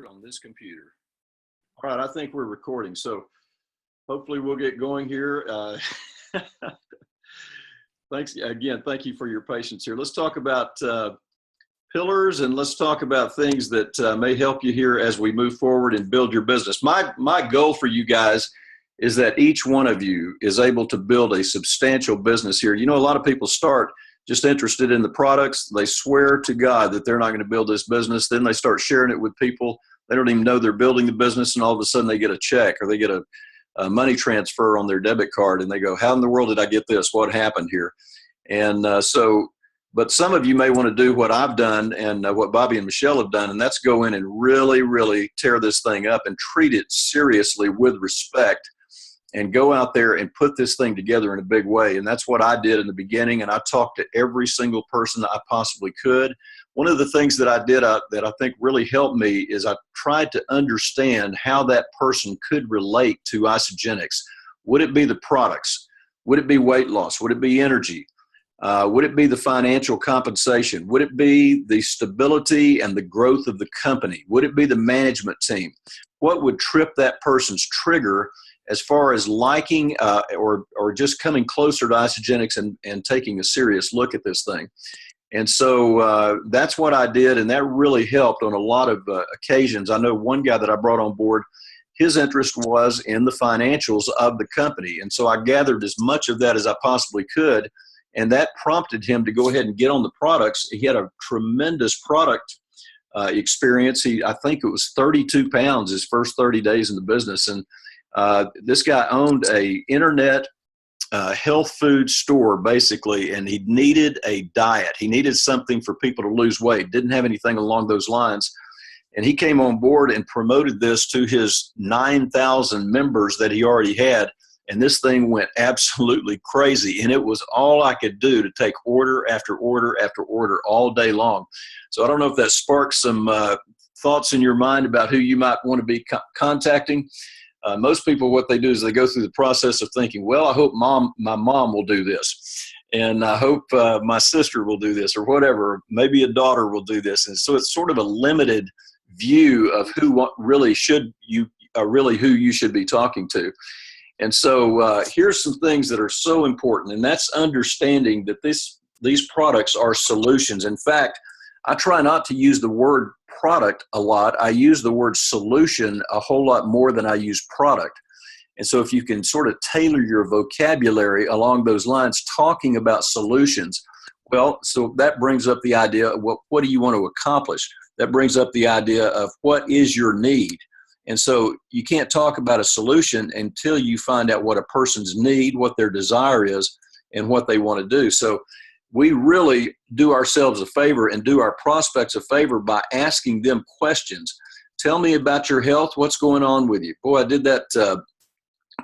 On this computer. All right, I think we're recording, so hopefully we'll get going here. Thanks again. Thank you for your patience here. Let's talk about pillars, and let's talk about things that may help you here as we move forward and build your business. My goal for you guys is that each one of you is able to build a substantial business here. You know, a lot of people start just interested in the products. They swear to God that they're not going to build this business. Then they start sharing it with people. They don't even know they're building the business, and all of a sudden they get a check or they get a money transfer on their debit card, and they go, how in the world did I get this? What happened here? And but some of you may want to do what I've done and what Bobby and Michelle have done, and that's go in and really, really tear this thing up and treat it seriously with respect and go out there and put this thing together in a big way. And that's what I did in the beginning, and I talked to every single person that I possibly could. One of the things that I did that I think really helped me is I tried to understand how that person could relate to Isogenics. Would it be the products? Would it be weight loss? Would it be energy? Would it be the financial compensation? Would it be the stability and the growth of the company? Would it be the management team? What would trip that person's trigger as far as liking or just coming closer to Isogenics and taking a serious look at this thing? And so that's what I did, and that really helped on a lot of occasions. I know one guy that I brought on board, his interest was in the financials of the company, and so I gathered as much of that as I possibly could, and that prompted him to go ahead and get on the products. He had a tremendous product experience. I think it was 32 pounds his first 30 days in the business, and this guy owned a internet health food store, basically, and he needed a diet. He needed something for people to lose weight. Didn't have anything along those lines. And he came on board and promoted this to his 9,000 members that he already had. And this thing went absolutely crazy. And it was all I could do to take order after order after order all day long. So I don't know if that sparks some thoughts in your mind about who you might want to be contacting. Most people, what they do is they go through the process of thinking, well, I hope my mom will do this, and I hope my sister will do this, or whatever. Maybe a daughter will do this, and so it's sort of a limited view of who really who you should be talking to. And so here's some things that are so important, and that's understanding that these products are solutions. In fact, I try not to use the word product a lot. I use the word solution a whole lot more than I use product. And so if you can sort of tailor your vocabulary along those lines, talking about solutions, well, so that brings up the idea of what do you want to accomplish? That brings up the idea of what is your need? And so you can't talk about a solution until you find out what a person's need, what their desire is, and what they want to do. So we really do ourselves a favor and do our prospects a favor by asking them questions. Tell me about your health. What's going on with you? Boy, I did that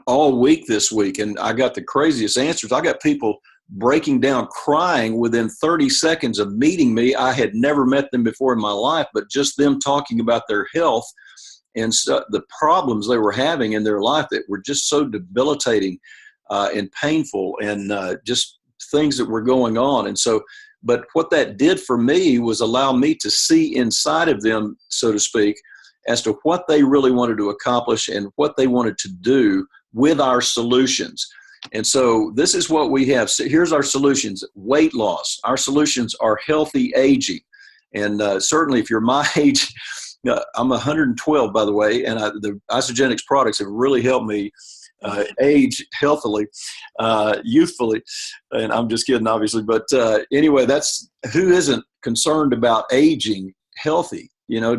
all week this week, and I got the craziest answers. I got people breaking down, crying within 30 seconds of meeting me. I had never met them before in my life, but just them talking about their health and the problems they were having in their life that were just so debilitating and painful, and just things that were going on. And so, but what that did for me was allow me to see inside of them, so to speak, as to what they really wanted to accomplish and what they wanted to do with our solutions. And so this is what we have. So here's our solutions: weight loss. Our solutions are healthy aging. And certainly if you're my age, I'm 112, by the way, and the Isogenics products have really helped me age healthily, youthfully, and I'm just kidding, obviously. But anyway, that's who isn't concerned about aging healthy,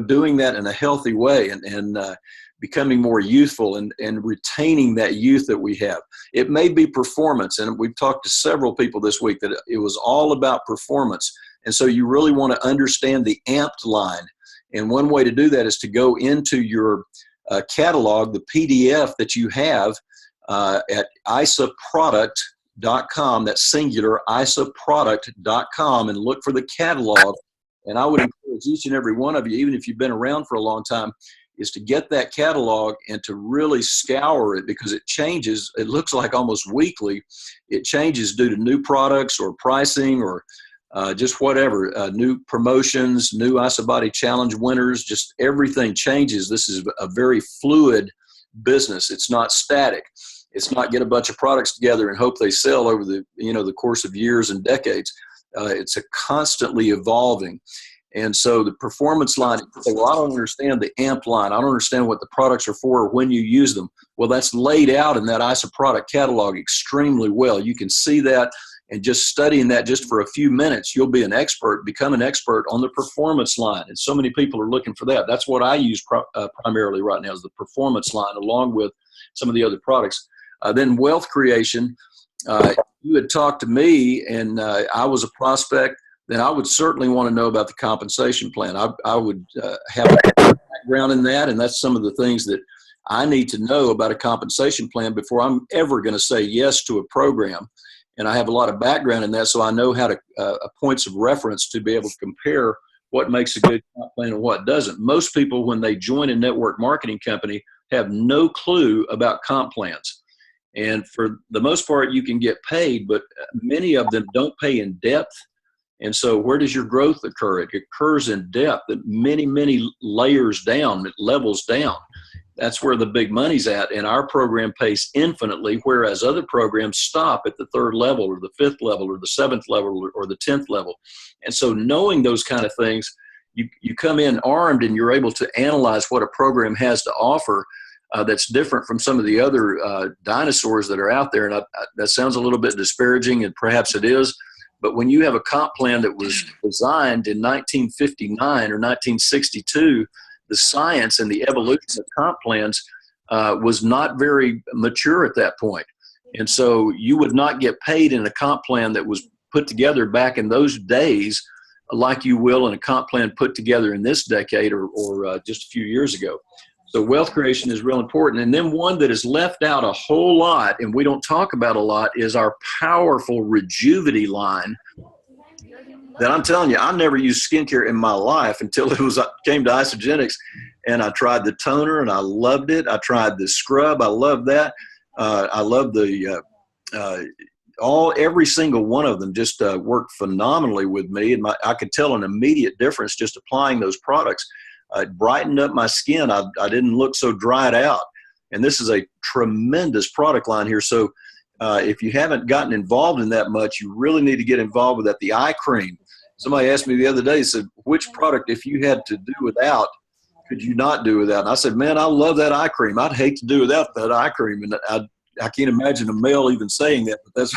doing that in a healthy way and becoming more youthful and retaining that youth that we have. It may be performance, and we've talked to several people this week that it was all about performance. And so you really want to understand the amped line. And one way to do that is to go into your catalog, the PDF that you have at isaproduct.com, that's singular, isaproduct.com, and look for the catalog. And I would encourage each and every one of you, even if you've been around for a long time, is to get that catalog and to really scour it, because it changes. It looks like almost weekly. It changes due to new products or pricing or just whatever, new promotions, new IsaBody Challenge winners, just everything changes. This is a very fluid business. It's not static. It's not get a bunch of products together and hope they sell over the course of years and decades. It's a constantly evolving. And so the performance line, you say, well, I don't understand the AMP line. I don't understand what the products are for or when you use them. Well, that's laid out in that ISA product catalog extremely well. You can see that, and just studying that just for a few minutes, you'll be an expert, become an expert on the performance line. And so many people are looking for that. That's what I use primarily right now, is the performance line, along with some of the other products. Then wealth creation, you had talked to me and I was a prospect, then I would certainly want to know about the compensation plan. I would have a background in that, and that's some of the things that I need to know about a compensation plan before I'm ever going to say yes to a program. And I have a lot of background in that, so I know how to points of reference to be able to compare what makes a good comp plan and what doesn't. Most people, when they join a network marketing company, have no clue about comp plans. And for the most part, you can get paid, but many of them don't pay in depth. And so where does your growth occur? It occurs in depth, many, many layers down, it levels down. That's where the big money's at. And our program pays infinitely, whereas other programs stop at the 3rd level or the 5th level or the 7th level or the 10th level. And so knowing those kind of things, you come in armed and you're able to analyze what a program has to offer that's different from some of the other dinosaurs that are out there. And that sounds a little bit disparaging, and perhaps it is. But when you have a comp plan that was designed in 1959 or 1962, the science and the evolution of comp plans was not very mature at that point. And so you would not get paid in a comp plan that was put together back in those days like you will in a comp plan put together in this decade or just a few years ago. So wealth creation is real important. And then one that is left out a whole lot and we don't talk about a lot is our powerful Rejuvenity line that I'm telling you, I never used skincare in my life until it came to Isogenics. And I tried the toner and I loved it. I tried the scrub. I love that. I love every single one of them just worked phenomenally with me. And I could tell an immediate difference just applying those products. It brightened up my skin. I didn't look so dried out. And this is a tremendous product line here. So if you haven't gotten involved in that much, you really need to get involved with that. The eye cream. Somebody asked me the other day, said, which product, if you had to do without, could you not do without? And I said, man, I love that eye cream. I'd hate to do without that eye cream. And I can't imagine a male even saying that, but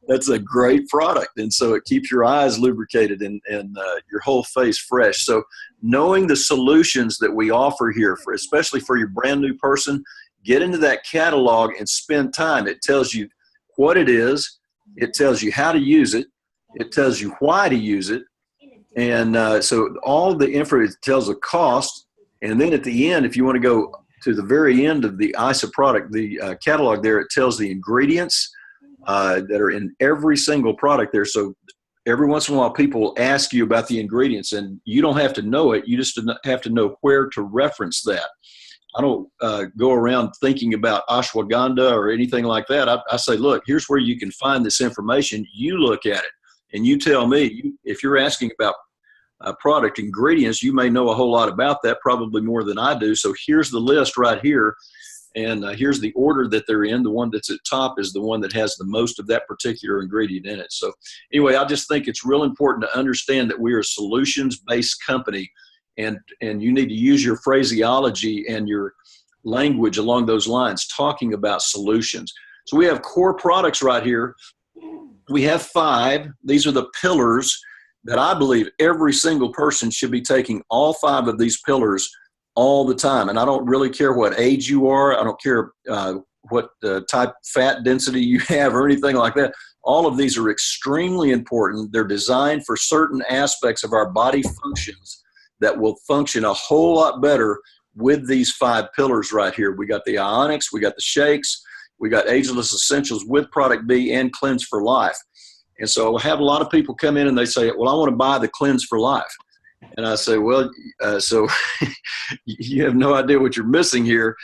that's a great product. And so it keeps your eyes lubricated and your whole face fresh. So knowing the solutions that we offer here, especially for your brand new person, get into that catalog and spend time. It tells you what it is. It tells you how to use it. It tells you why to use it. And so all the info, it tells the cost. And then at the end, if you want to go to the very end of the ISA product, the catalog there, it tells the ingredients that are in every single product there. So every once in a while, people will ask you about the ingredients, and you don't have to know it. You just have to know where to reference that. I don't go around thinking about ashwagandha or anything like that. I say, look, here's where you can find this information. You look at it, and you tell me. If you're asking about product ingredients, you may know a whole lot about that, probably more than I do. So here's the list right here, and here's the order that they're in. The one that's at top is the one that has the most of that particular ingredient in it. So anyway, I just think it's real important to understand that we are a solutions-based company, and you need to use your phraseology and your language along those lines, talking about solutions. So we have core products right here. We have 5. These are the pillars that I believe every single person should be taking all 5 of these pillars all the time. And I don't really care what age you are. I don't care what type fat density you have or anything like that. All of these are extremely important. They're designed for certain aspects of our body functions that will function a whole lot better with these 5 pillars right here. We got the Ionics, we got the shakes, we got Ageless Essentials with Product B and Cleanse for Life. And so I have a lot of people come in and they say, well, I want to buy the Cleanse for Life. And I say, well, so you have no idea what you're missing here.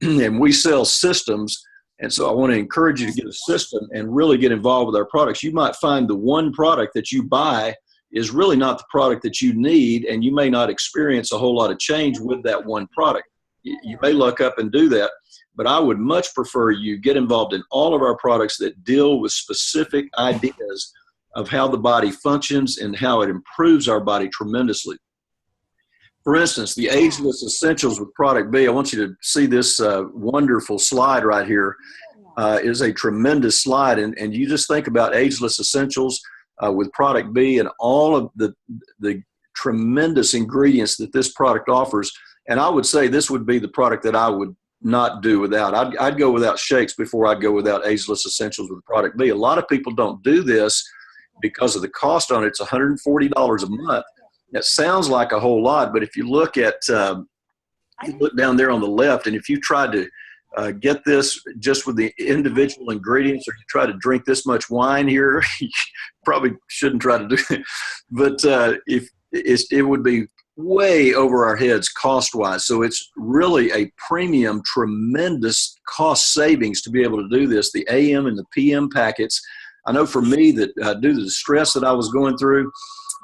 And we sell systems And so I want to encourage you to get a system and really get involved with our products. You might find the one product that you buy is really not the product that you need, and you may not experience a whole lot of change with that one product. You may look up and do that, but I would much prefer you get involved in all of our products that deal with specific ideas of how the body functions and how it improves our body tremendously. For instance, the Ageless Essentials with Product B, I want you to see this wonderful slide right here. Is a tremendous slide. And you just think about Ageless Essentials with Product B and all of the tremendous ingredients that this product offers. And I would say this would be the product that I would not do without. I'd go without shakes before I'd go without Ageless Essentials with Product B. A lot of people don't do this because of the cost on it. It's $140 a month. That sounds like a whole lot, but if you look at, you look down there on the left, and if you tried to get this just with the individual ingredients, or you try to drink this much wine here, you probably shouldn't try to do it. But it would be way over our heads cost-wise. So it's really a premium, tremendous cost savings to be able to do this. The AM and the PM packets, I know for me that due to the stress that I was going through,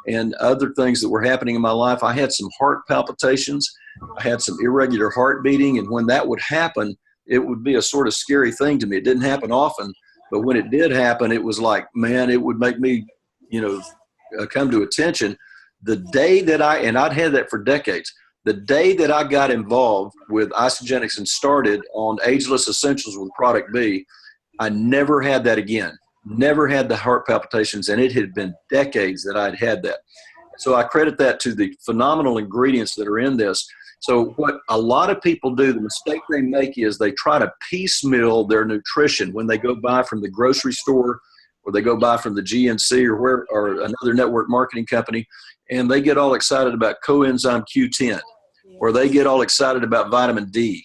and other things that were happening in my life, I had some heart palpitations. I had some irregular heart beating. And when that would happen, it would be a sort of scary thing to me. It didn't happen often, but when it did happen, it was like, man, it would make me, come to attention. The day that and I'd had that for decades, the day that I got involved with Isogenics and started on Ageless Essentials with Product B, I never had that again. Never had the heart palpitations, and it had been decades that I'd had that. So I credit that to the phenomenal ingredients that are in this. So what a lot of people do, the mistake they make is they try to piecemeal their nutrition when they go buy from the grocery store, or they go buy from the GNC or another network marketing company, and they get all excited about coenzyme Q10, or they get all excited about vitamin D.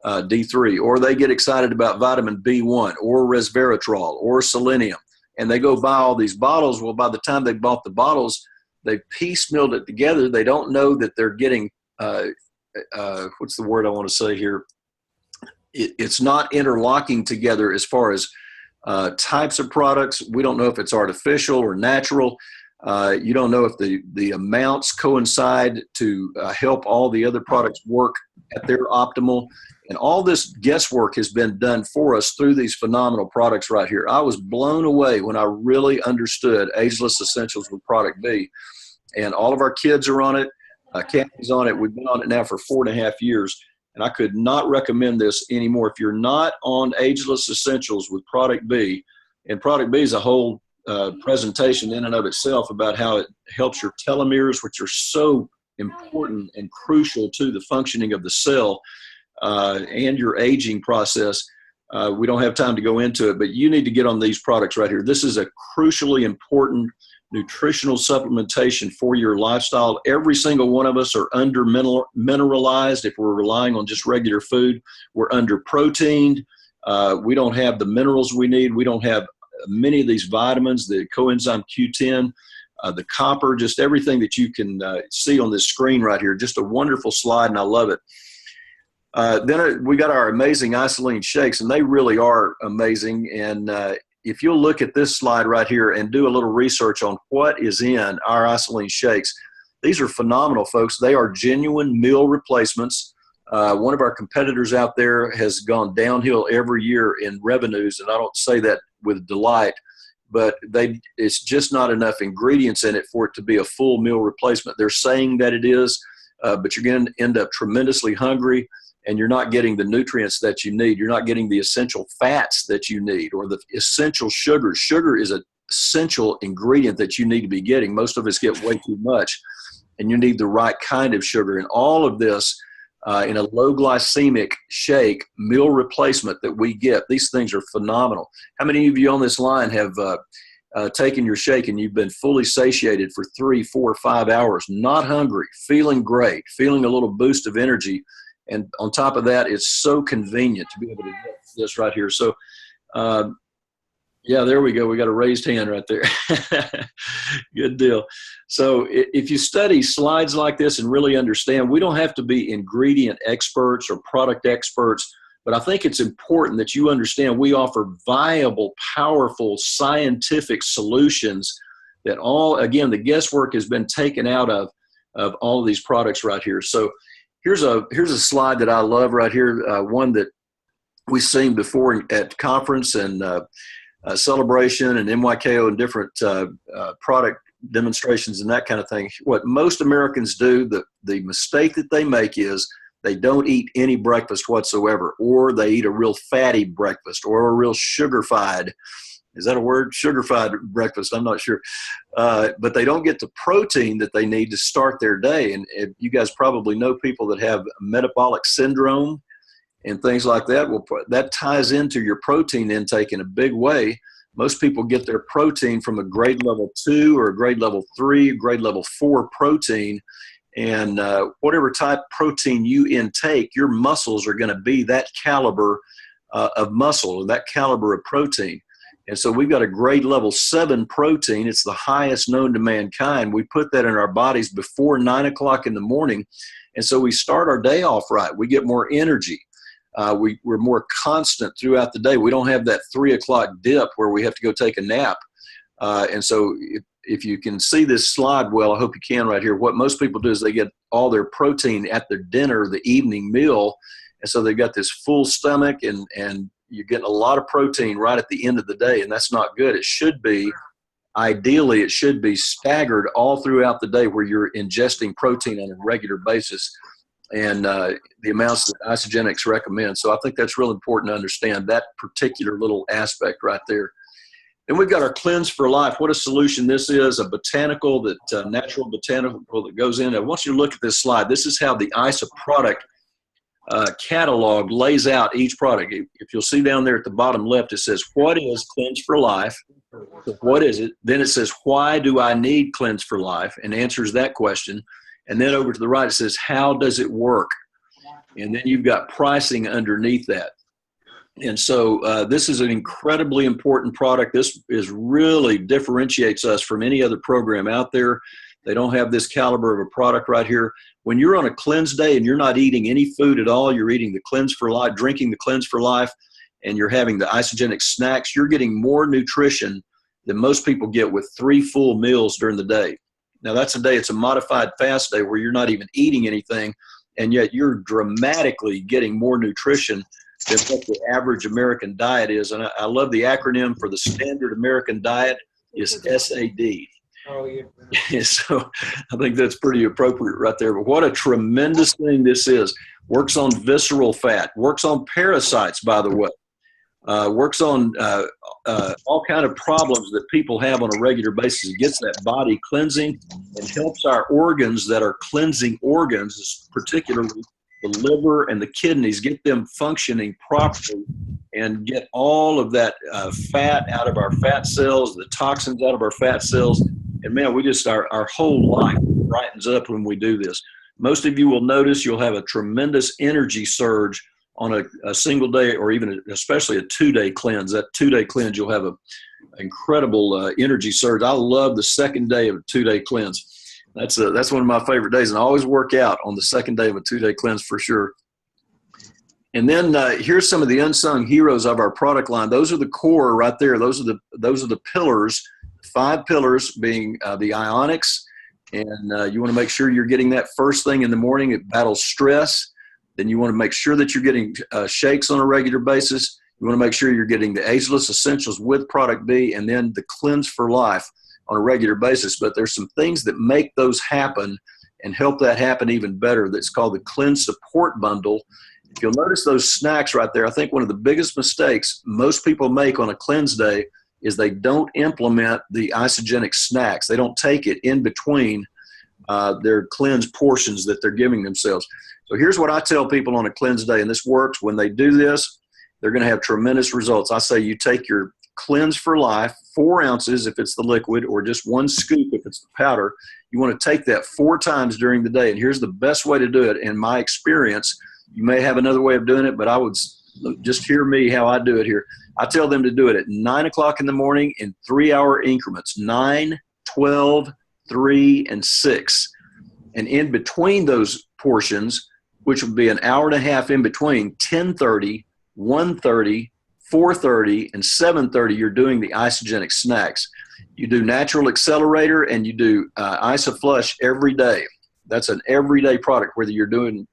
D3, or they get excited about vitamin B1 or resveratrol or selenium, and they go buy all these bottles. Well, by the time they bought the bottles, they piecemealed it together. They don't know that they're getting, what's the word I want to say here? It's not interlocking together as far as types of products. We don't know if it's artificial or natural. You don't know if the amounts coincide to help all the other products work at their optimal. And all this guesswork has been done for us through these phenomenal products right here. I was blown away when I really understood Ageless Essentials with Product B. And all of our kids are on it. Kathy's on it. We've been on it now for 4.5 years. And I could not recommend this anymore. If you're not on Ageless Essentials with Product B, and Product B is a whole presentation in and of itself about how it helps your telomeres, which are so important and crucial to the functioning of the cell and your aging process. We don't have time to go into it, but you need to get on these products right here. This is a crucially important nutritional supplementation for your lifestyle. Every single one of us are under mineralized if we're relying on just regular food. We're under proteined. We don't have the minerals we need. We don't have many of these vitamins, the coenzyme Q10, the copper, just everything that you can see on this screen right here. Just a wonderful slide, and I love it. Then we got our amazing isolene shakes, and they really are amazing. And if you'll look at this slide right here and do a little research on what is in our isolene shakes, these are phenomenal, folks. They are genuine meal replacements. One of our competitors out there has gone downhill every year in revenues, and I don't say that with delight, but it's just not enough ingredients in it for it to be a full meal replacement. They're saying that it is, but you're going to end up tremendously hungry, and you're not getting the nutrients that you need. You're not getting the essential fats that you need, or the essential sugars. Sugar is an essential ingredient that you need to be getting. Most of us get way too much, and you need the right kind of sugar. And all of this in a low glycemic shake meal replacement that we get. These things are phenomenal. How many of you on this line have taken your shake and you've been fully satiated for 3, 4, 5 hours, not hungry, feeling great, feeling a little boost of energy? And on top of that, it's so convenient to be able to get this right here. So, yeah, there we go. We got a raised hand right there. Good deal. So if you study slides like this and really understand, we don't have to be ingredient experts or product experts But I think it's important that you understand we offer viable, powerful, scientific solutions that all, again, the guesswork has been taken out of all of these products right here. So here's a slide that I love right here, one that we've seen before at conference and celebration and MYKO and different product demonstrations and that kind of thing. What most Americans do, the mistake that they make is they don't eat any breakfast whatsoever, or they eat a real fatty breakfast or a real sugar-fied, is that a word? Sugar-fied breakfast, I'm not sure. But they don't get the protein that they need to start their day. And you guys probably know people that have metabolic syndrome and things like that. Well, that ties into your protein intake in a big way. Most people get their protein from a grade level 2 or a grade level 3, grade level 4 protein. And whatever type protein you intake, your muscles are going to be that caliber of muscle, that caliber of protein. And so we've got a grade level 7 protein. It's the highest known to mankind. We put that in our bodies before 9 o'clock in the morning. And so we start our day off right. We get more energy. We're more constant throughout the day. We don't have that 3 o'clock dip where we have to go take a nap. And so if you can see this slide well, I hope you can right here. What most people do is they get all their protein at their dinner, the evening meal. And so they've got this full stomach and you're getting a lot of protein right at the end of the day. And that's not good. It should be, ideally, it should be staggered all throughout the day where you're ingesting protein on a regular basis. And the amounts that Isagenix recommend. So I think that's real important to understand that particular little aspect right there. Then we've got our Cleanse for Life. What a solution this is, a botanical, natural botanical that goes in. I want you to look at this slide. This is how the ISA product catalog lays out each product. If you'll see down there at the bottom left, it says, what is Cleanse for Life? So what is it? Then it says, why do I need Cleanse for Life? And answers that question. And then over to the right, it says, how does it work? And then you've got pricing underneath that. And so this is an incredibly important product. This really differentiates us from any other program out there. They don't have this caliber of a product right here. When you're on a cleanse day and you're not eating any food at all, you're eating the Cleanse for Life, drinking the Cleanse for Life, and you're having the Isagenix snacks, you're getting more nutrition than most people get with 3 full meals during the day. Now that's a day, it's a modified fast day where you're not even eating anything, and yet you're dramatically getting more nutrition than what the average American diet is. And I love the acronym for the standard American diet is SAD. Oh, yeah. So I think that's pretty appropriate right there. But what a tremendous thing this is. Works on visceral fat, works on parasites, by the way. Works on all kind of problems that people have on a regular basis. It gets that body cleansing and helps our organs that are cleansing organs, particularly the liver and the kidneys, get them functioning properly and get all of that fat out of our fat cells, the toxins out of our fat cells. And man, we just, our whole life brightens up when we do this. Most of you will notice you'll have a tremendous energy surge on a single day, or even especially a 2-day cleanse. That 2-day cleanse, you'll have an incredible energy surge. I love the second day of a 2-day cleanse. That's one of my favorite days, and I always work out on the second day of a 2-day cleanse for sure. And then here's some of the unsung heroes of our product line. Those are the core right there. Those are the pillars. 5 pillars being the Ionics, and you want to make sure you're getting that first thing in the morning. It battles stress. Then you want to make sure that you're getting shakes on a regular basis. You want to make sure you're getting the Ageless Essentials with Product B, and then the Cleanse for Life on a regular basis. But there's some things that make those happen and help that happen even better. That's called the Cleanse Support Bundle. If you'll notice those snacks right there, I think one of the biggest mistakes most people make on a cleanse day is they don't implement the Isagenix snacks. They don't take it in between their cleanse portions that they're giving themselves. So here's what I tell people on a cleanse day, and this works. When they do this, they're going to have tremendous results. I say you take your Cleanse for Life, 4 ounces if it's the liquid, or just 1 scoop if it's the powder. You want to take that 4 times during the day, and here's the best way to do it in my experience. You may have another way of doing it, but I would just hear me how I do it here. I tell them to do it at 9 o'clock in the morning in 3-hour increments, 9, 12, 3, and 6. And in between those portions, which would be an hour and a half in between, 10:30, 1:30, 4:30, and 7:30, you're doing the isogenic snacks. You do natural accelerator and you do IsoFlush every day. That's an everyday product, whether you're doing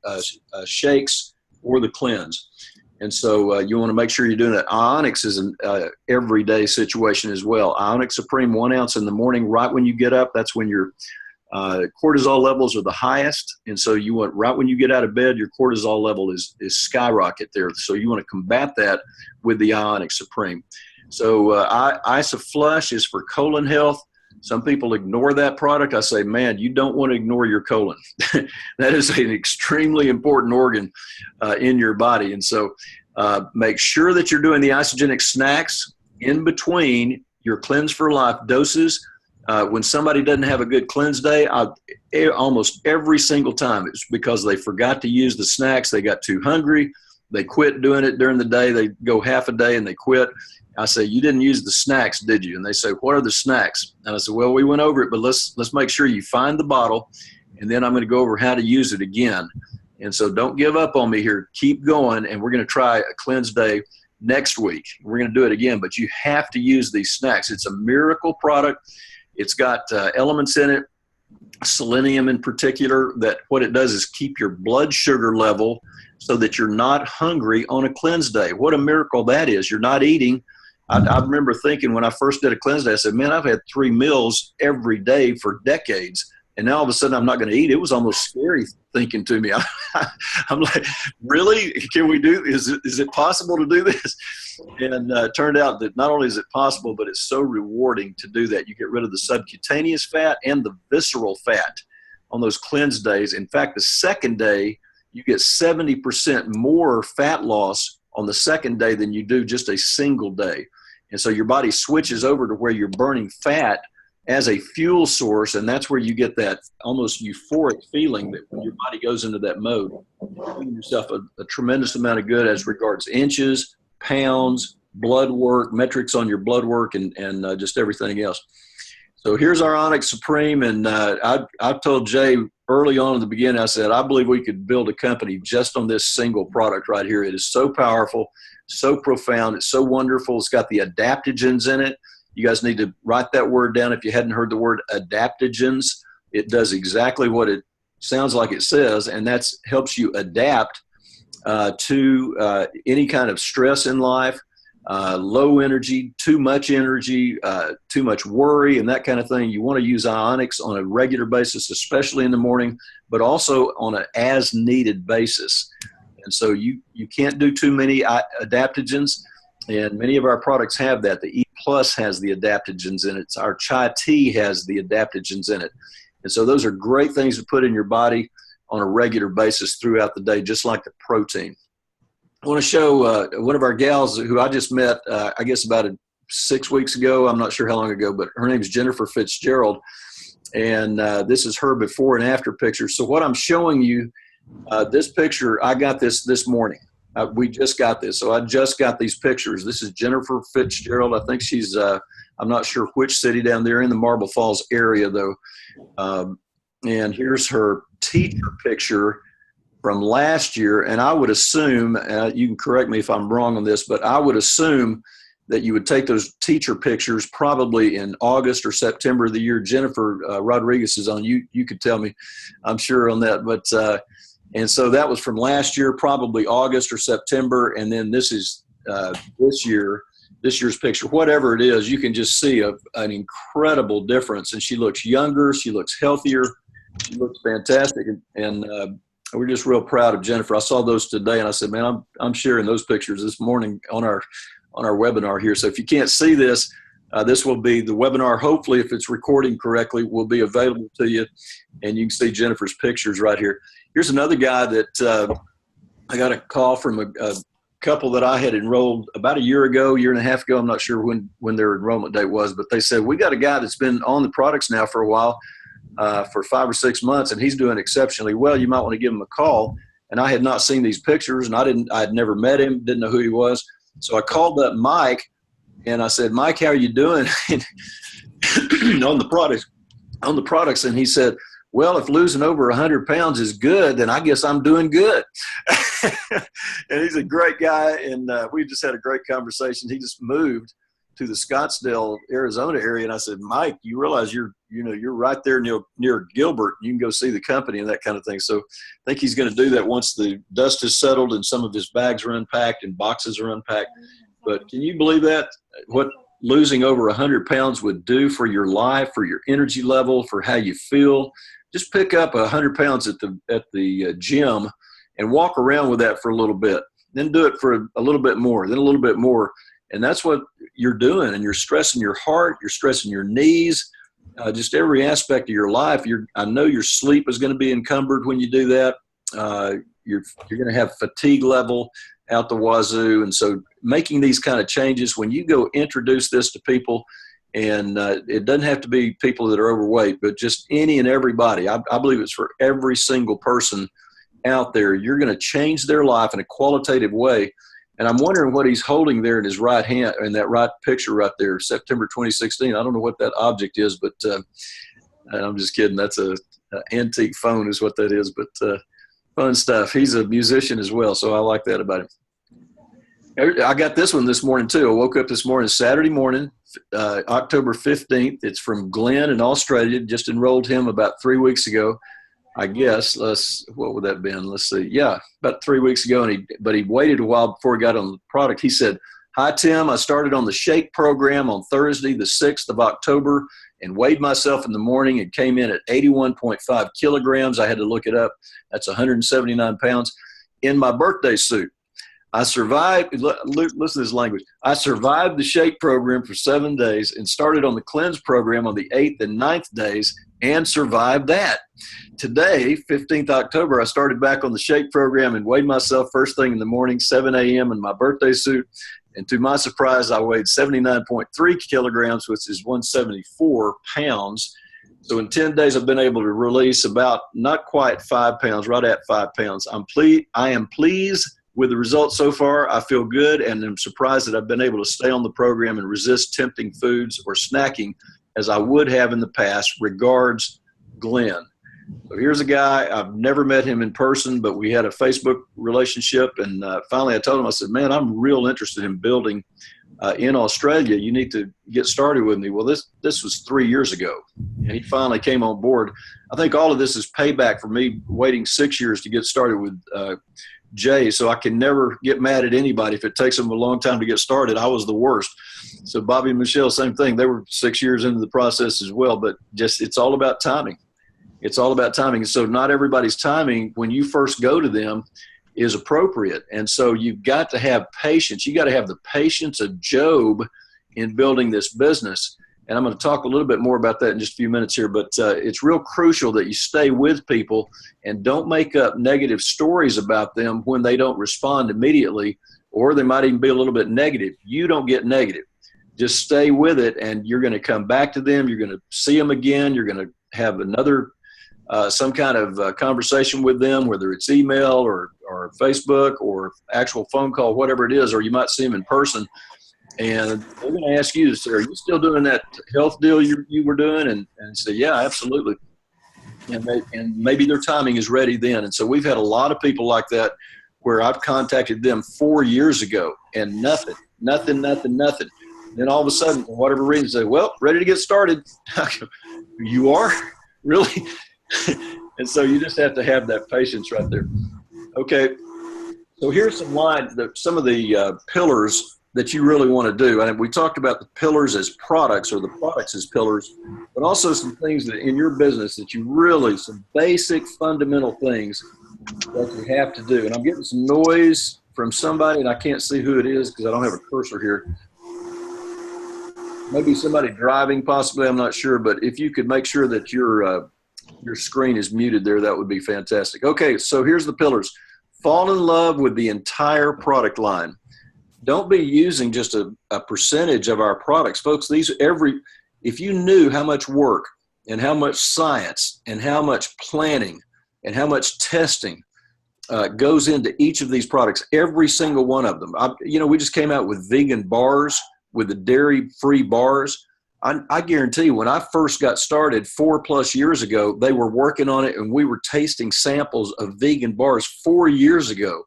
shakes or the cleanse. And so you want to make sure you're doing it. Ionics is an everyday situation as well. Ionic Supreme, 1 ounce in the morning, right when you get up. That's when your cortisol levels are the highest. And so you want, right when you get out of bed, your cortisol level is skyrocket there. So you want to combat that with the Ionic Supreme. So IsoFlush is for colon health. Some people ignore that product. I say, man, you don't want to ignore your colon. That is an extremely important organ in your body. And so make sure that you're doing the isogenic snacks in between your Cleanse for Life doses. When somebody doesn't have a good cleanse day, almost every single time it's because they forgot to use the snacks. They got too hungry. They quit doing it during the day. They go half a day and they quit. I say, you didn't use the snacks, did you? And they say, what are the snacks? And I said, well, we went over it, but let's make sure you find the bottle, and then I'm going to go over how to use it again. And so don't give up on me here. Keep going, and we're going to try a cleanse day next week. We're going to do it again, but you have to use these snacks. It's a miracle product. It's got elements in it, selenium in particular, that what it does is keep your blood sugar level so that you're not hungry on a cleanse day. What a miracle that is. You're not eating. I remember thinking when I first did a cleanse day, I said, man, I've had 3 meals every day for decades. And now all of a sudden I'm not going to eat. It was almost scary thinking to me. I'm like, really? Can we do this? Is it possible to do this? And it turned out that not only is it possible, but it's so rewarding to do that. You get rid of the subcutaneous fat and the visceral fat on those cleanse days. In fact, the second day, you get 70% more fat loss on the second day than you do just a single day. And so your body switches over to where you're burning fat as a fuel source, and that's where you get that almost euphoric feeling that when your body goes into that mode, you're doing yourself a tremendous amount of good as regards inches, pounds, blood work, metrics on your blood work, and just everything else. So here's our Onyx Supreme, and I told Jay early on in the beginning, I said, I believe we could build a company just on this single product right here. It is so powerful, so profound, it's so wonderful. It's got the adaptogens in it. You guys need to write that word down if you hadn't heard the word adaptogens. It does exactly what it sounds like it says, and that helps you adapt to any kind of stress in life, low energy, too much worry, and that kind of thing. You want to use Ionics on a regular basis, especially in the morning, but also on an as-needed basis. And so you can't do too many adaptogens, and many of our products have that. The E Plus has the adaptogens in it. Our chai tea has the adaptogens in it. And so those are great things to put in your body on a regular basis throughout the day, just like the protein. I want to show one of our gals who I just met, I guess about 6 weeks ago. I'm not sure how long ago, but her name is Jennifer Fitzgerald. And this is her before and after picture. So what I'm showing you, this picture, I got this morning. We just got this. So I just got these pictures. This is Jennifer Fitzgerald. I think she's, I'm not sure which city down there, in the Marble Falls area, though. And here's her teacher picture from last year. And I would assume, you can correct me if I'm wrong on this, but I would assume that you would take those teacher pictures probably in August or September of the year. Jennifer Rodriguez is on. You could tell me, I'm sure, on that. But and so that was from last year, probably August or September. And then this is this year's picture. Whatever it is, you can just see an incredible difference. And she looks younger. She looks healthier. She looks fantastic. And we're just real proud of Jennifer. I saw those today, and I said, man, I'm sharing those pictures this morning on our webinar here. So if you can't see this, this will be the webinar. Hopefully, if it's recording correctly, will be available to you, and you can see Jennifer's pictures right here. Here's another guy that I got a call from a couple that I had enrolled about a year and a half ago. I'm not sure when their enrollment date was, but they said, we got a guy that's been on the products now for a while, for 5 or 6 months, and he's doing exceptionally well. You might want to give him a call. And I had not seen these pictures, and I had never met him, didn't know who he was. So I called up Mike, and I said, Mike, how are you doing on the products? And he said, well, if losing over 100 pounds is good, then I guess I'm doing good. And he's a great guy, and we just had a great conversation. He just moved to the Scottsdale, Arizona area, and I said, Mike, you realize you're right there near Gilbert. You can go see the company and that kind of thing. So I think he's going to do that once the dust is settled and some of his bags are unpacked and boxes are unpacked. But can you believe that? What losing over 100 pounds would do for your life, for your energy level, for how you feel? Just pick up 100 pounds at the gym and walk around with that for a little bit. Then do it for a little bit more, then a little bit more. And that's what you're doing. And you're stressing your heart, you're stressing your knees, just every aspect of your life. I know your sleep is going to be encumbered when you do that. You're going to have fatigue level out the wazoo. And so making these kind of changes, when you go introduce this to people, and it doesn't have to be people that are overweight, but just any and everybody. I believe it's for every single person out there. You're going to change their life in a qualitative way. And I'm wondering what he's holding there in his right hand, in that right picture right there, September 2016. I don't know what that object is, but I'm just kidding. That's an antique phone is what that is, but fun stuff. He's a musician as well, so I like that about him. I got this one this morning, too. I woke up this morning, Saturday morning, October 15th. It's from Glenn in Australia. Just enrolled him about 3 weeks ago. I guess, what would that have been? Let's see. Yeah, about 3 weeks ago, but he waited a while before he got on the product. He said, hi, Tim. I started on the shake program on Thursday, the 6th of October, and weighed myself in the morning and came in at 81.5 kilograms. I had to look it up. That's 179 pounds in my birthday suit. I survived, listen to this language. I survived the shake program for 7 days and started on the cleanse program on the 8th and 9th days and survived that. Today, 15th October, I started back on the shake program and weighed myself first thing in the morning, 7 a.m. in my birthday suit. And to my surprise, I weighed 79.3 kilograms, which is 174 pounds. So in 10 days, I've been able to release about not quite 5 pounds, right at 5 pounds. I am pleased with the results so far. I feel good, and I'm surprised that I've been able to stay on the program and resist tempting foods or snacking as I would have in the past. Regards, Glenn. So here's a guy, I've never met him in person, but we had a Facebook relationship, and finally I told him, I said, man, I'm real interested in building in Australia. You need to get started with me. Well, this was 3 years ago, and he finally came on board. I think all of this is payback for me waiting 6 years to get started with Jay, so I can never get mad at anybody if it takes them a long time to get started. I was the worst. So Bobby and Michelle, same thing. They were 6 years into the process as well, but just it's all about timing. It's all about timing. So not everybody's timing when you first go to them is appropriate. And so you've got to have patience. You got to have the patience of Job in building this business. And I'm going to talk a little bit more about that in just a few minutes here, but it's real crucial that you stay with people and don't make up negative stories about them when they don't respond immediately, or they might even be a little bit negative. You don't get negative. Just stay with it, and you're going to come back to them. You're going to see them again. You're going to have another some kind of conversation with them, whether it's email or Facebook or actual phone call, whatever it is, or you might see them in person. And they're going to ask you, are you still doing that health deal you were doing? And say, yeah, absolutely. And maybe their timing is ready then. And so we've had a lot of people like that where I've contacted them 4 years ago and nothing. Then all of a sudden, for whatever reason, say, well, ready to get started. You are? Really? And so you just have to have that patience right there. Okay. So here's some of the pillars that you really want to do. And we talked about the pillars as products, or the products as pillars, but also some things that in your business that you really, some basic fundamental things that you have to do. And I'm getting some noise from somebody, and I can't see who it is because I don't have a cursor here. Maybe somebody driving, possibly, I'm not sure, but if you could make sure that your screen is muted there, that would be fantastic. Okay, so here's the pillars. Fall in love with the entire product line. Don't be using just a percentage of our products. Folks, if you knew how much work and how much science and how much planning and how much testing goes into each of these products, every single one of them. We just came out with vegan bars, with the dairy-free bars. I guarantee you, when I first got started 4+ years ago, they were working on it, and we were tasting samples of vegan bars 4 years ago,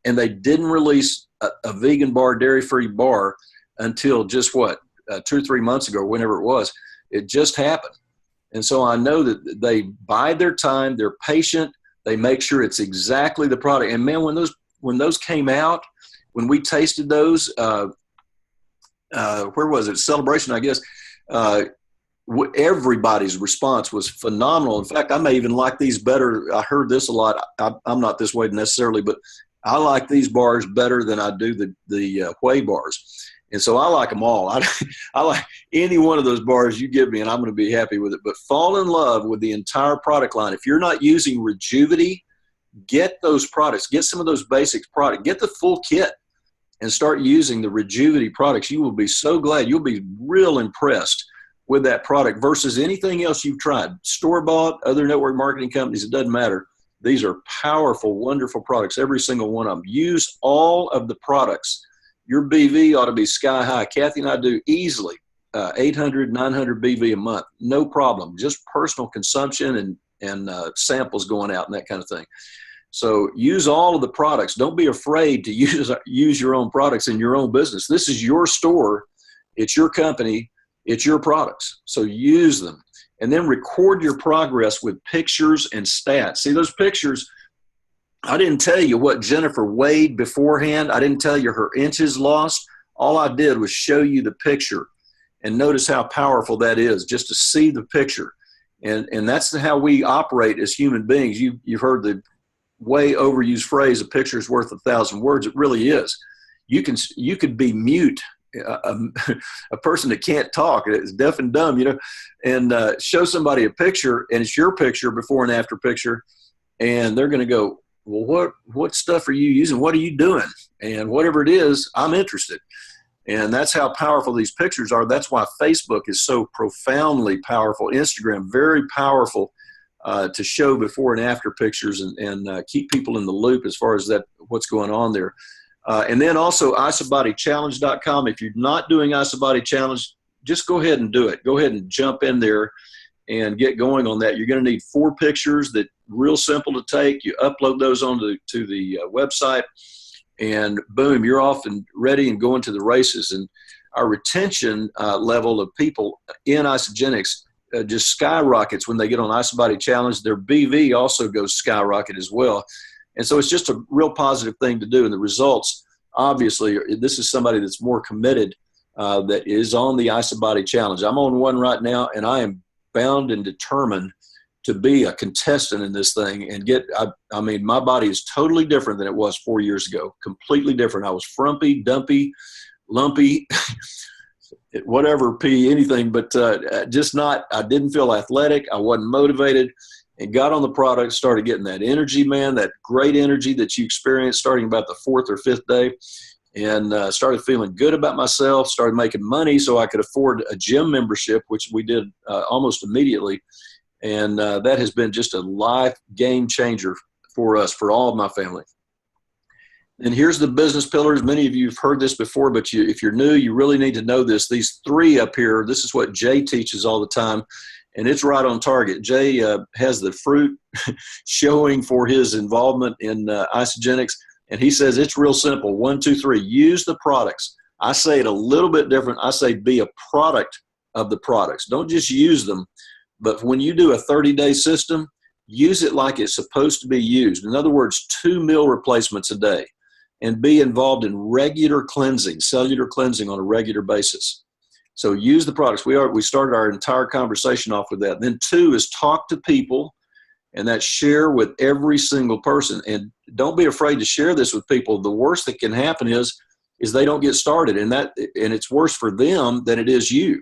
and they didn't release a vegan bar, dairy-free bar until just 2 or 3 months ago, whenever it was. It just happened. And so I know that they bide their time, they're patient, they make sure it's exactly the product. And man, when those came out, when we tasted those, where was it? Celebration, I guess. Everybody's response was phenomenal. In fact, I may even like these better. I heard this a lot. I'm not this way necessarily, but I like these bars better than I do the whey bars. And so I like them all. I like any one of those bars you give me, and I'm going to be happy with it. But fall in love with the entire product line. If you're not using Rejuvity, get those products. Get some of those basics products. Get the full kit and start using the Rejuvity products. You will be so glad. You'll be real impressed with that product versus anything else you've tried. Store-bought, other network marketing companies, it doesn't matter. These are powerful, wonderful products, every single one of them. Use all of the products. Your BV ought to be sky high. Kathy and I do easily 800, 900 BV a month. No problem. Just personal consumption and samples going out and that kind of thing. So use all of the products. Don't be afraid to use your own products in your own business. This is your store. It's your company. It's your products. So use them. And then record your progress with pictures and stats. See those pictures? I didn't tell you what Jennifer weighed beforehand. I didn't tell you her inches lost. All I did was show you the picture. And notice how powerful that is, just to see the picture. And that's how we operate as human beings. You've heard the way overused phrase, a picture is worth 1,000 words. It really is. You could be mute, a person that can't talk, is deaf and dumb, and show somebody a picture, and it's your picture, before and after picture, and they're going to go, well, what stuff are you using? What are you doing? And whatever it is, I'm interested. And that's how powerful these pictures are. That's why Facebook is so profoundly powerful. Instagram, very powerful to show before and after pictures and keep people in the loop as far as what's going on there. And then also isobodychallenge.com. If you're not doing Isobody Challenge, just go ahead and do it. Go ahead and jump in there and get going on that. You're going to need 4 pictures that real simple to take. You upload those onto the website, and boom, you're off and ready and going to the races. And our retention level of people in Isogenics just skyrockets when they get on Isobody Challenge. Their BV also goes skyrocket as well. And so it's just a real positive thing to do. And the results, obviously, this is somebody that's more committed that is on the Isobody Challenge. I'm on one right now, and I am bound and determined to be a contestant in this thing and I mean, my body is totally different than it was 4 years ago. Completely different. I was frumpy, dumpy, lumpy, whatever, anything, but just not, I didn't feel athletic. I wasn't motivated, and got on the product, started getting that energy, man, that great energy that you experience starting about the 4th or 5th day, and started feeling good about myself, started making money so I could afford a gym membership, which we did almost immediately. And that has been just a life game changer for us, for all of my family. And here's the business pillars. Many of you have heard this before, but if you're new, you really need to know this. These 3 up here, this is what Jay teaches all the time, and it's right on target. Jay has the fruit showing for his involvement in Isogenics, and he says it's real simple. 1, 2, 3, use the products. I say it a little bit different. I say be a product of the products. Don't just use them. But when you do a 30-day system, use it like it's supposed to be used. In other words, 2 meal replacements a day, and be involved in regular cleansing, cellular cleansing on a regular basis. So use the products. We started our entire conversation off with that. Then 2 is talk to people, and that's share with every single person. And don't be afraid to share this with people. The worst that can happen is they don't get started, and it's worse for them than it is you.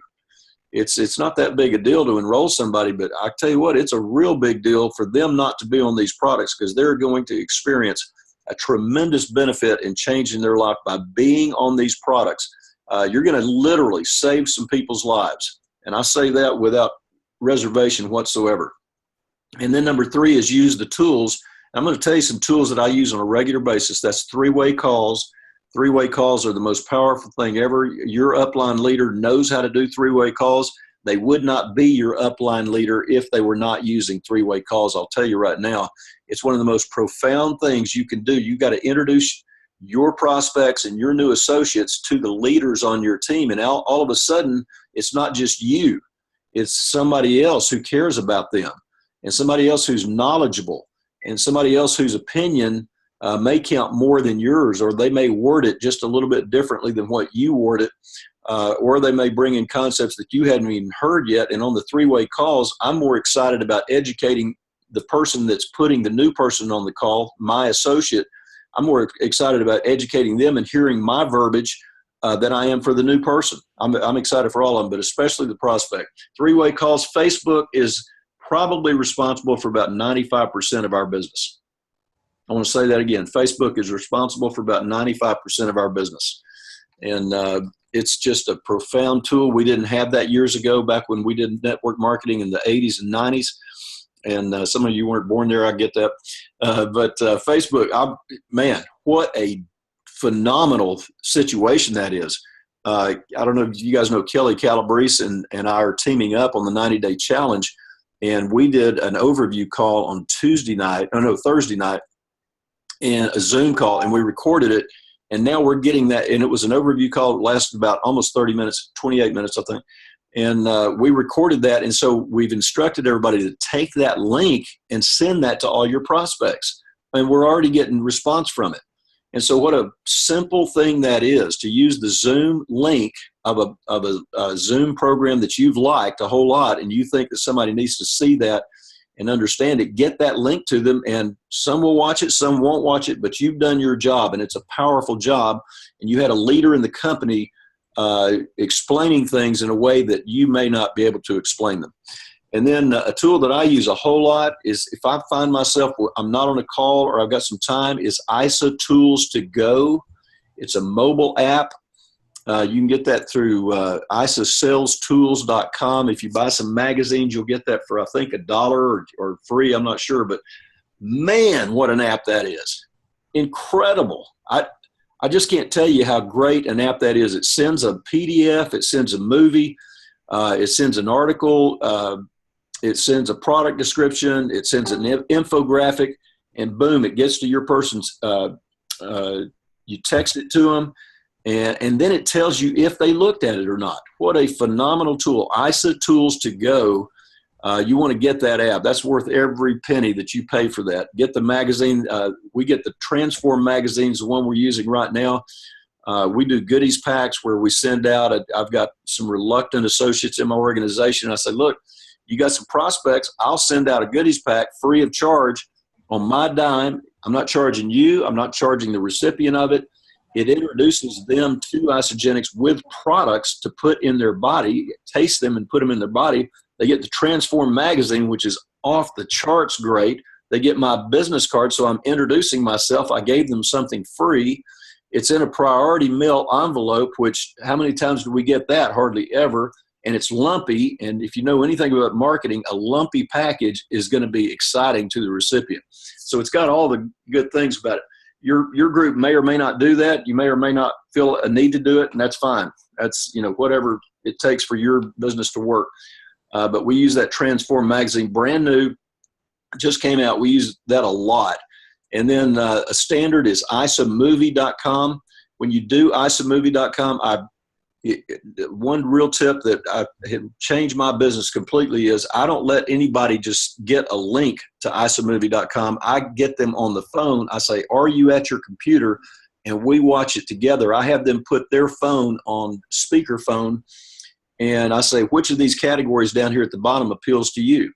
It's not that big a deal to enroll somebody, but I tell you what, it's a real big deal for them not to be on these products, because they're going to experience a tremendous benefit in changing their life by being on these products. You're going to literally save some people's lives, and I say that without reservation whatsoever. And then number 3 is use the tools. I'm going to tell you some tools that I use on a regular basis. That's 3-way calls. 3-way calls are the most powerful thing ever. Your upline leader knows how to do 3-way calls. They would not be your upline leader if they were not using three-way calls. I'll tell you right now, it's one of the most profound things you can do. You got to introduce your prospects and your new associates to the leaders on your team. And all of a sudden, it's not just you. It's somebody else who cares about them, and somebody else who's knowledgeable, and somebody else whose opinion may count more than yours, or they may word it just a little bit differently than what you word it, or they may bring in concepts that you hadn't even heard yet. And on the three-way calls, I'm more excited about educating the person that's putting the new person on the call, my associate. I'm more excited about educating them and hearing my verbiage than I am for the new person. I'm excited for all of them, but especially the prospect. Three-way calls, Facebook is probably responsible for about 95% of our business. I want to say that again. Facebook is responsible for about 95% of our business. And it's just a profound tool. We didn't have that years ago, back when we did network marketing in the 80s and 90s. And some of you weren't born there, I get that. But Facebook, man, what a phenomenal situation that is. I don't know if you guys know Kelly Calabrese and I are teaming up on the 90-day challenge. And we did an overview call on Thursday night, and a Zoom call, and we recorded it. And now we're getting that, and it was an overview call that lasted about almost 30 minutes, 28 minutes, I think. And we recorded that, and so we've instructed everybody to take that link and send that to all your prospects. And we're already getting response from it. And so what a simple thing that is, to use the Zoom link of a Zoom program that you've liked a whole lot, and you think that somebody needs to see that and understand it. Get that link to them, and some will watch it, some won't watch it, but you've done your job, and it's a powerful job. And you had a leader in the company explaining things in a way that you may not be able to explain them. And then a tool that I use a whole lot is, if I find myself, I'm not on a call or I've got some time, is ISA Tools to Go. It's a mobile app. You can get that through isasalestools.com. If you buy some magazines, you'll get that for, I think, $1 or free. I'm not sure, but man, what an app that is. Incredible. I just can't tell you how great an app that is. It sends a PDF, it sends a movie, it sends an article, it sends a product description, it sends an infographic, and boom, it gets to your person's, you text it to them, and then it tells you if they looked at it or not. What a phenomenal tool. ISA Tools to Go. You want to get that app. That's worth every penny that you pay for that. Get the magazine. We get the Transform magazines, the one we're using right now. We do goodies packs where we send out. I've got some reluctant associates in my organization. I say, look, you got some prospects. I'll send out a goodies pack free of charge on my dime. I'm not charging you. I'm not charging the recipient of it. It introduces them to Isagenix with products to put in their body, taste them and put them in their body. They get the Transform magazine, which is off the charts great. They get my business card, so I'm introducing myself. I gave them something free. It's in a priority mail envelope, which how many times do we get that? Hardly ever. And it's lumpy. And if you know anything about marketing, a lumpy package is going to be exciting to the recipient. So it's got all the good things about it. Your group may or may not do that. You may or may not feel a need to do it, and that's fine. That's, whatever it takes for your business to work. But we use that Transform magazine, brand new, just came out. We use that a lot. And then a standard is isamovie.com. When you do isamovie.com, one real tip that I have changed my business completely is I don't let anybody just get a link to isamovie.com. I get them on the phone. I say, are you at your computer? And we watch it together. I have them put their phone on speakerphone, and I say, which of these categories down here at the bottom appeals to you?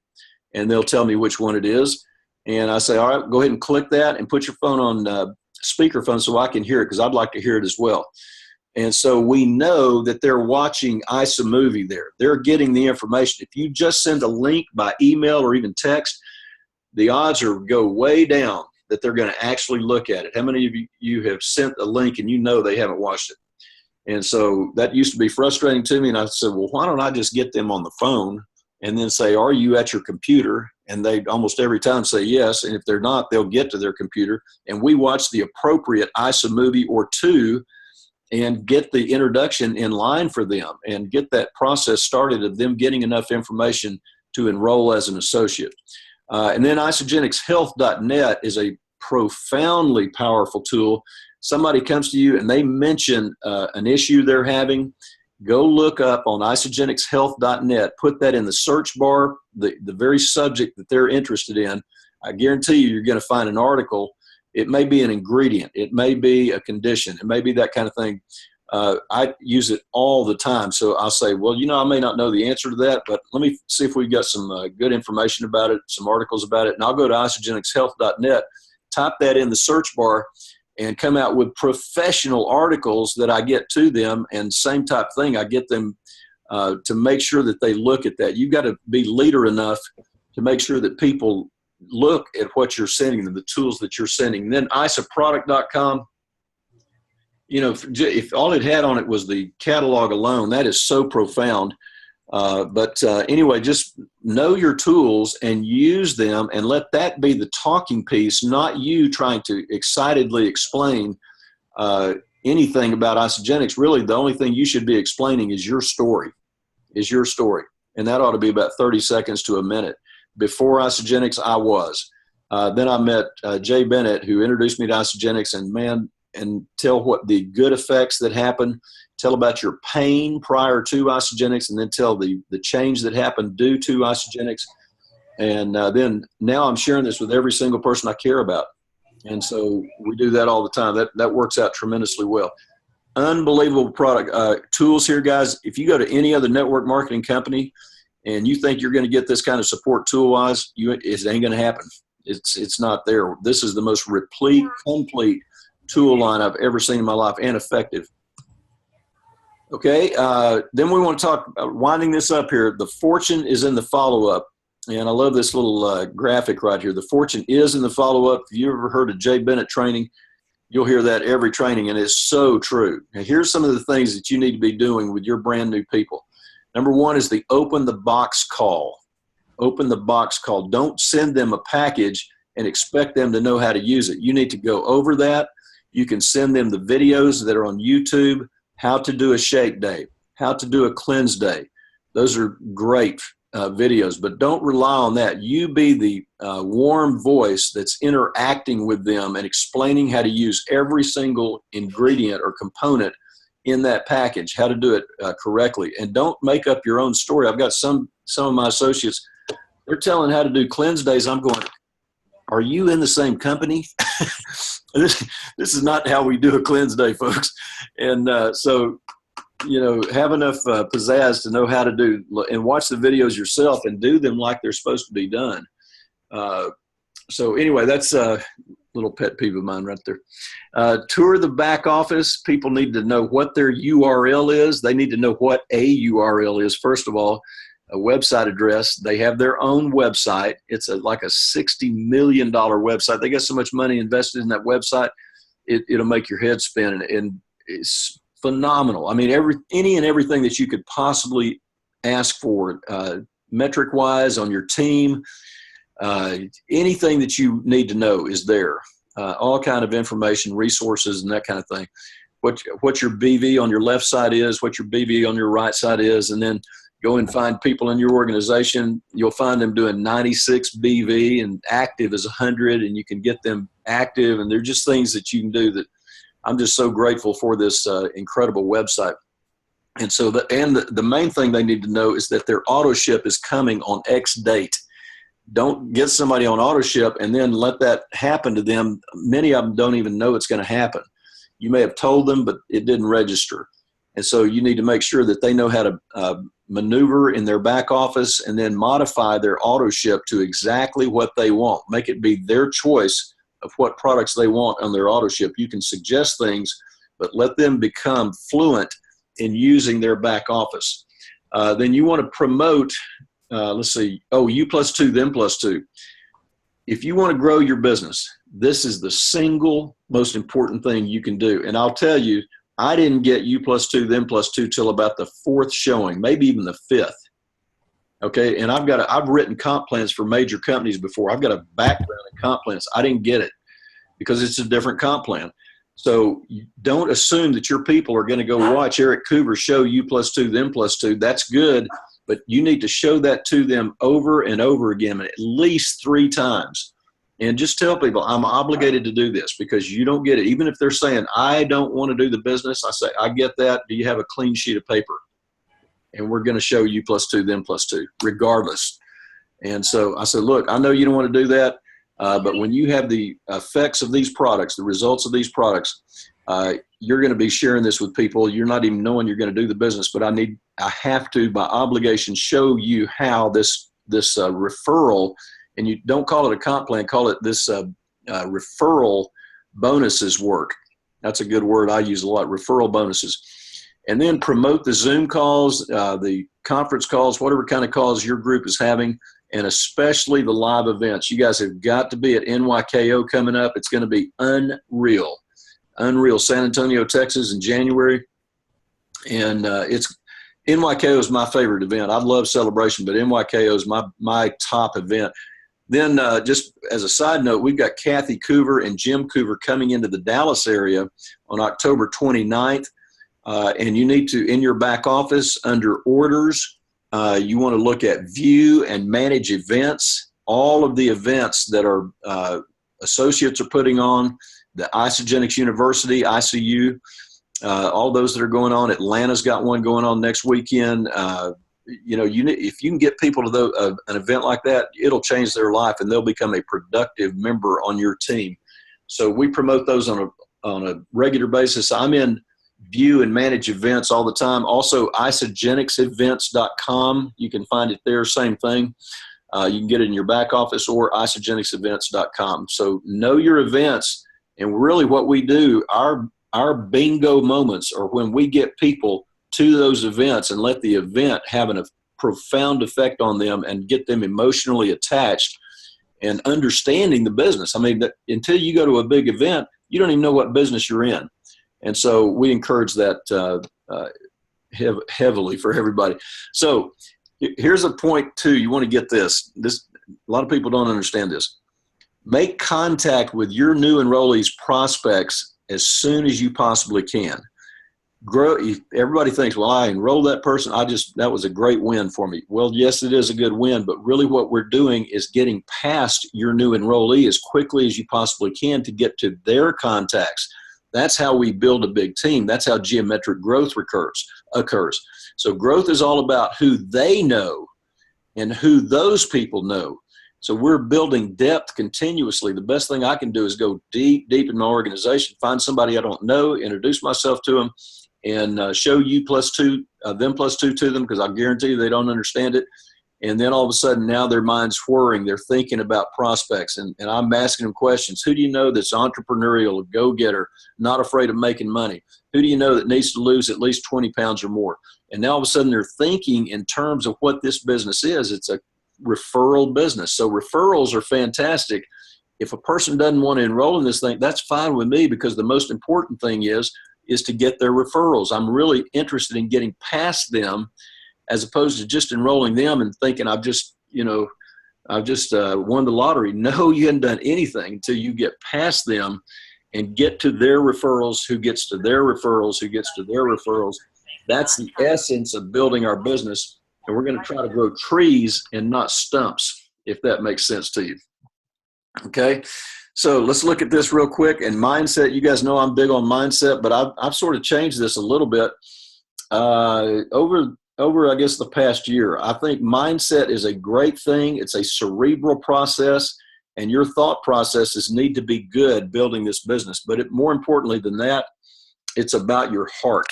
And they'll tell me which one it is. And I say, all right, go ahead and click that and put your phone on speakerphone so I can hear it, because I'd like to hear it as well. And so we know that they're watching ISA Movie there. They're getting the information. If you just send a link by email or even text, the odds go way down that they're going to actually look at it. How many of you have sent a link and you know they haven't watched it? And so that used to be frustrating to me. And I said, well, why don't I just get them on the phone and then say, are you at your computer? And they almost every time say yes. And if they're not, they'll get to their computer. And we watch the appropriate ISA movie or two. and get the introduction in line for them and get that process started of them getting enough information to enroll as an associate. And then isagenixhealth.net is a profoundly powerful tool. Somebody comes to you and they mention an issue they're having. Go look up on isagenixhealth.net, put that in the search bar, the very subject that they're interested in. I guarantee you're going to find an article. It may be an ingredient. It may be a condition. It may be that kind of thing. I use it all the time. So I'll say, well, I may not know the answer to that, but let me see if we've got some good information about it, some articles about it. And I'll go to isagenixhealth.net, type that in the search bar, and come out with professional articles that I get to them. And same type thing, I get them to make sure that they look at that. You've got to be leader enough to make sure that people look at what you're sending them, the tools that you're sending. And then isaproduct.com, if all it had on it was the catalog alone, that is so profound. But anyway, just know your tools and use them, and let that be the talking piece, not you trying to excitedly explain anything about Isagenix. Really, the only thing you should be explaining is your story, And that ought to be about 30 seconds to a minute. Before Isagenix, I was. Then I met Jay Bennett, who introduced me to Isagenix, and tell what the good effects that happen, tell about your pain prior to Isagenix, and then tell the change that happened due to Isagenix. And then now I'm sharing this with every single person I care about. And so we do that all the time. That works out tremendously well. Unbelievable product tools here, guys. If you go to any other network marketing company and you think you're going to get this kind of support tool-wise, it ain't going to happen. It's not there. This is the most complete tool line I've ever seen in my life, and effective. Okay, then we want to talk about winding this up here. The fortune is in the follow-up, and I love this little graphic right here. The fortune is in the follow-up. If you ever heard of Jay Bennett training, you'll hear that every training, and it's so true. Now, here's some of the things that you need to be doing with your brand new people. Number one is the open the box call. Open the box call. Don't send them a package and expect them to know how to use it. You need to go over that. You can send them the videos that are on YouTube, how to do a shake day, how to do a cleanse day. Those are great videos, but don't rely on that. You be the warm voice that's interacting with them and explaining how to use every single ingredient or component in that package, how to do it correctly. And don't make up your own story. I've got some of my associates, they're telling how to do cleanse days. I'm going, are you in the same company? This is not how we do a cleanse day, folks. And so, have enough pizzazz to know how to do, and watch the videos yourself and do them like they're supposed to be done. So anyway, that's a little pet peeve of mine right there. Tour the back office. People need to know what their URL is. They need to know what a URL is, first of all. A website address. They have their own website. It's like a $60 million website. They got so much money invested in that website, it'll make your head spin, and it's phenomenal. I mean, any and everything that you could possibly ask for, metric-wise on your team, anything that you need to know is there. All kind of information, resources, and that kind of thing. What your BV on your left side is, what your BV on your right side is, and then go and find people in your organization. You'll find them doing 96 BV and active is 100, and you can get them active. And they're just things that you can do that I'm just so grateful for this incredible website. And so the main thing they need to know is that their auto ship is coming on X date. Don't get somebody on auto ship and then let that happen to them. Many of them don't even know it's going to happen. You may have told them, but it didn't register. And so you need to make sure that they know how to maneuver in their back office and then modify their auto ship to exactly what they want. Make it be their choice of what products they want on their auto ship. You can suggest things, but let them become fluent in using their back office. Then you want to promote, you plus two, them plus two. If you want to grow your business, this is the single most important thing you can do. And I'll tell you, I didn't get you plus two, them plus two till about the fourth showing, maybe even the fifth. Okay, and I've written comp plans for major companies before. I've got a background in comp plans. I didn't get it because it's a different comp plan. So you don't assume that your people are going to go watch Eric Coover show you plus two, them plus two. That's good, but you need to show that to them over and over again, at least 3 times. And just tell people, I'm obligated to do this, because you don't get it. Even if they're saying, I don't want to do the business, I say, I get that. Do you have a clean sheet of paper? And we're going to show you plus two, them plus two, regardless. And so I said, look, I know you don't want to do that. But when you have the effects of these products, the results of these products, you're going to be sharing this with people. You're not even knowing you're going to do the business, but I have to, by obligation, show you how this referral, and you don't call it a comp plan, call it this referral bonuses work. That's a good word I use a lot, referral bonuses. And then promote the Zoom calls, the conference calls, whatever kind of calls your group is having, and especially the live events. You guys have got to be at NYKO coming up. It's going to be unreal. Unreal. San Antonio, Texas in January. And NYKO is my favorite event. I love Celebration, but NYKO is my top event. Then just as a side note, we've got Kathy Coover and Jim Coover coming into the Dallas area on October 29th. And you need to, in your back office, under orders, you want to look at view and manage events, all of the events that our associates are putting on, the Isogenics University, ICU, all those that are going on. Atlanta's got one going on next weekend. If you can get people to an event like that, it'll change their life and they'll become a productive member on your team. So we promote those on a regular basis. I'm in view and manage events all the time. Also, isogenicsevents.com. You can find it there. Same thing. You can get it in your back office or isogenicsevents.com. So know your events. And really what we do, our bingo moments are when we get people to those events and let the event have a profound effect on them and get them emotionally attached and understanding the business. I mean, until you go to a big event, you don't even know what business you're in. And so we encourage that heavily for everybody. So here's a point too. You want to get this. A lot of people don't understand this. Make contact with your new enrollees prospects as soon as you possibly can. Everybody thinks, well, I enrolled that person. That was a great win for me. Well, yes, it is a good win, but really what we're doing is getting past your new enrollee as quickly as you possibly can to get to their contacts. That's how we build a big team. That's how geometric growth occurs. So growth is all about who they know and who those people know. So we're building depth continuously. The best thing I can do is go deep in my organization, find somebody I don't know, introduce myself to them, and show you plus two, them plus two to them, because I guarantee you they don't understand it. And then all of a sudden now their mind's whirring. They're thinking about prospects. And I'm asking them questions. Who do you know that's entrepreneurial, a go-getter, not afraid of making money? Who do you know that needs to lose at least 20 pounds or more? And now all of a sudden they're thinking in terms of what this business is. It's a referral business. So referrals are fantastic. If a person doesn't want to enroll in this thing, that's fine with me, because the most important thing is to get their referrals. I'm really interested in getting past them, as opposed to just enrolling them and thinking I've just won the lottery. No, you haven't done anything until you get past them and get to their referrals, who gets to their referrals, who gets to their referrals. That's the essence of building our business. And we're going to try to grow trees and not stumps, if that makes sense to you. Okay. So let's look at this real quick. And mindset, you guys know I'm big on mindset, but I've sort of changed this a little bit over, I guess, the past year. I think mindset is a great thing. It's a cerebral process, and your thought processes need to be good building this business. But more importantly than that, it's about your heart.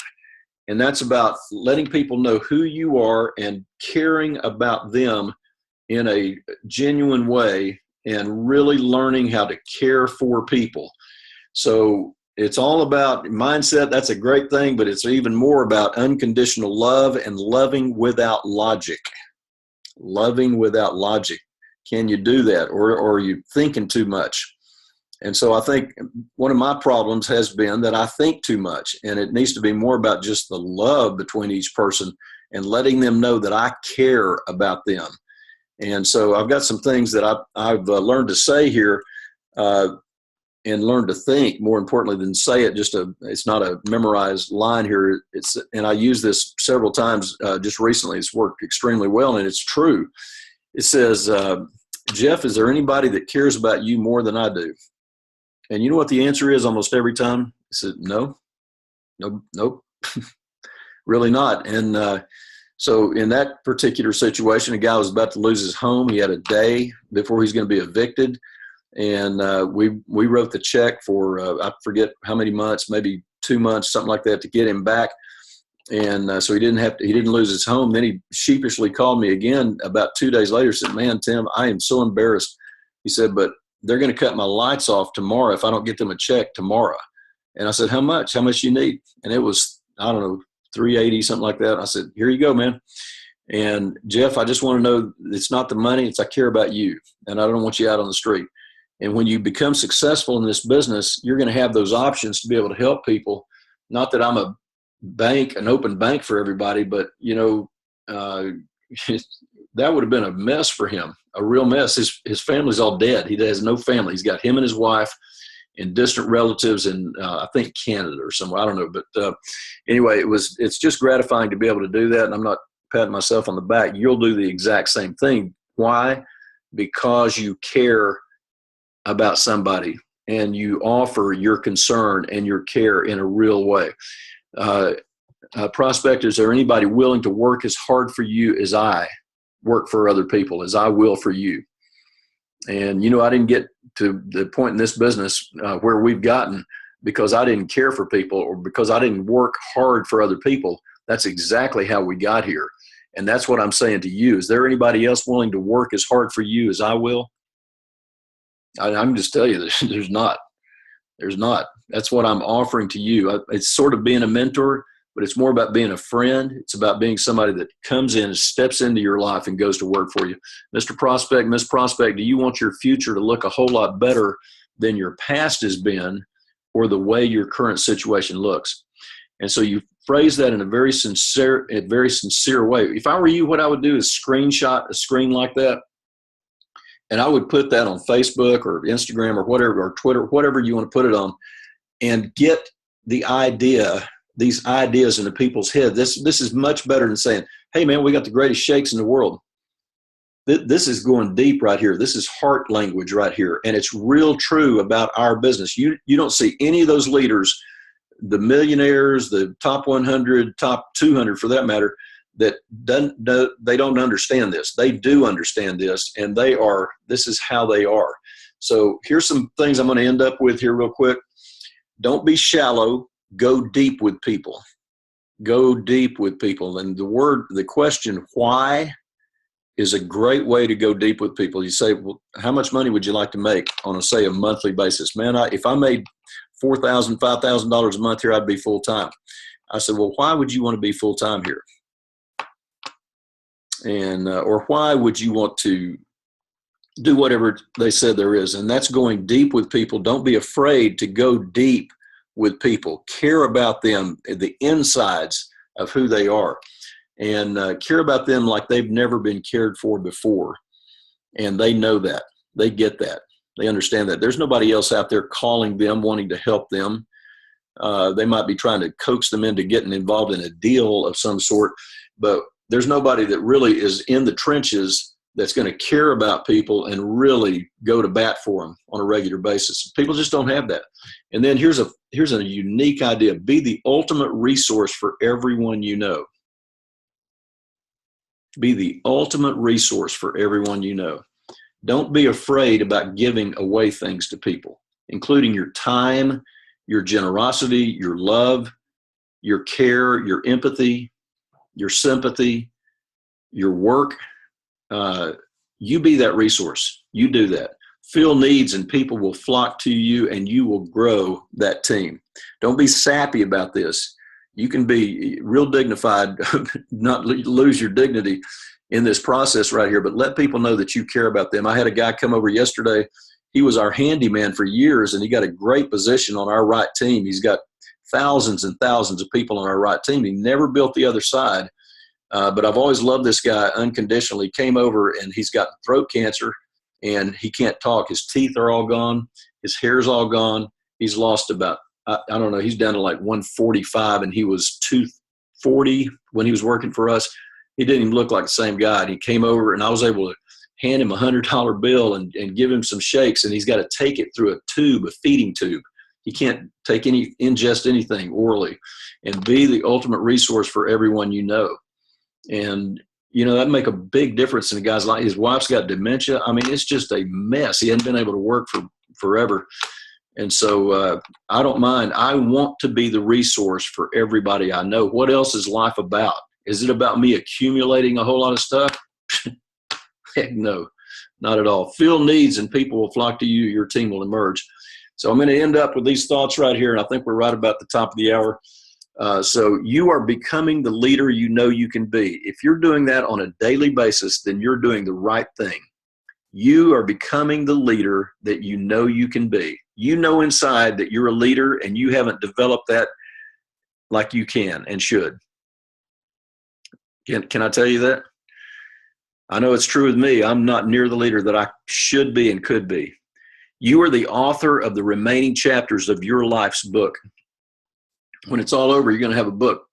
And that's about letting people know who you are and caring about them in a genuine way and really learning how to care for people. So it's all about mindset. That's a great thing, but it's even more about unconditional love and loving without logic. Loving without logic. Can you do that? Or are you thinking too much? And so I think one of my problems has been that I think too much, and it needs to be more about just the love between each person and letting them know that I care about them. And so I've got some things that I've learned to say here. and learn to think, more importantly than say it. It's not a memorized line here. And I use this several times just recently. It's worked extremely well, and it's true. It says, Jeff, is there anybody that cares about you more than I do? And you know what the answer is almost every time? I said, no, nope, really not. And so in that particular situation, a guy was about to lose his home. He had a day before he's going to be evicted. And we wrote the check for, I forget how many months, maybe 2 months, something like that, to get him back. And so he didn't lose his home. Then he sheepishly called me again about 2 days later, said, man, Tim, I am so embarrassed. He said, but they're going to cut my lights off tomorrow if I don't get them a check tomorrow. And I said, how much you need? And it was, I don't know, $380, something like that. I said, here you go, man. And Jeff, I just want to know, it's not the money, it's I care about you, and I don't want you out on the street. And when you become successful in this business, you're going to have those options to be able to help people. Not that I'm an open bank for everybody, but that would have been a mess for him, a real mess. His family's all dead. He has no family. He's got him and his wife and distant relatives in, I think, Canada or somewhere. I don't know. But anyway, it's just gratifying to be able to do that. And I'm not patting myself on the back. You'll do the exact same thing. Why? Because you care about somebody and you offer your concern and your care in a real way. Prospectors, is there anybody willing to work as hard for you as I work for other people, as I will for you? And, I didn't get to the point in this business where we've gotten because I didn't care for people or because I didn't work hard for other people. That's exactly how we got here. And that's what I'm saying to you. Is there anybody else willing to work as hard for you as I will? I can just tell you there's not. There's not. That's what I'm offering to you. It's sort of being a mentor, but it's more about being a friend. It's about being somebody that comes in, steps into your life, and goes to work for you. Mr. Prospect, Miss Prospect, do you want your future to look a whole lot better than your past has been or the way your current situation looks? And so you phrase that in a very sincere way. If I were you, what I would do is screenshot a screen like that, and I would put that on Facebook or Instagram or whatever, or Twitter, whatever you want to put it on, and get these ideas into people's head. This is much better than saying, hey, man, we got the greatest shakes in the world. This is going deep right here. This is heart language right here. And it's real true about our business. You don't see any of those leaders, the millionaires, the top 100, top 200 for that matter, that they don't understand this. They do understand this, and this is how they are. So here's some things I'm going to end up with here real quick. Don't be shallow. Go deep with people. Go deep with people. And the question why is a great way to go deep with people. You say, well, how much money would you like to make on a monthly basis? Man, if I made $4,000, $5,000 a month here, I'd be full time. I said, well, why would you want to be full time here? And or why would you want to do whatever they said there is? And that's going deep with people. Don't be afraid to go deep with people. Care about them, the insides of who they are, and care about them like they've never been cared for before. And they know that. They get that. They understand that. There's nobody else out there calling them, wanting to help them. They might be trying to coax them into getting involved in a deal of some sort, but there's nobody that really is in the trenches that's going to care about people and really go to bat for them on a regular basis. People just don't have that. And then here's a unique idea. Be the ultimate resource for everyone you know. Be the ultimate resource for everyone you know. Don't be afraid about giving away things to people, including your time, your generosity, your love, your care, your empathy, your sympathy, your work. You be that resource. You do that. Fill needs and people will flock to you and you will grow that team. Don't be sappy about this. You can be real dignified, not lose your dignity in this process right here, but let people know that you care about them. I had a guy come over yesterday. He was our handyman for years, and he got a great position on our right team. He's got thousands and thousands of people on our right team. He never built the other side, but I've always loved this guy unconditionally. Came over, and he's got throat cancer, and he can't talk. His teeth are all gone, His hair's all gone. He's lost about, I don't know, he's down to like 145, and he was 240 when he was working for us. He didn't even look like the same guy. And he came over, and I was able to hand him a $100 bill and give him some shakes, and he's got to take it through a feeding tube. He can't ingest anything orally, and be the ultimate resource for everyone you know. And, you know, that make a big difference in a guy's life. His wife's got dementia. I mean, it's just a mess. He hadn't been able to work for forever. And so I don't mind. I want to be the resource for everybody I know. What else is life about? Is it about me accumulating a whole lot of stuff? Heck no, not at all. Fill needs and people will flock to you. Your team will emerge. So I'm going to end up with these thoughts right here, and I think we're right about the top of the hour. So you are becoming the leader you know you can be. If you're doing that on a daily basis, then you're doing the right thing. You are becoming the leader that you know you can be. You know inside that you're a leader, and you haven't developed that like you can and should. Can I tell you that? I know it's true with me. I'm not near the leader that I should be and could be. You are the author of the remaining chapters of your life's book. When it's all over, you're going to have a book.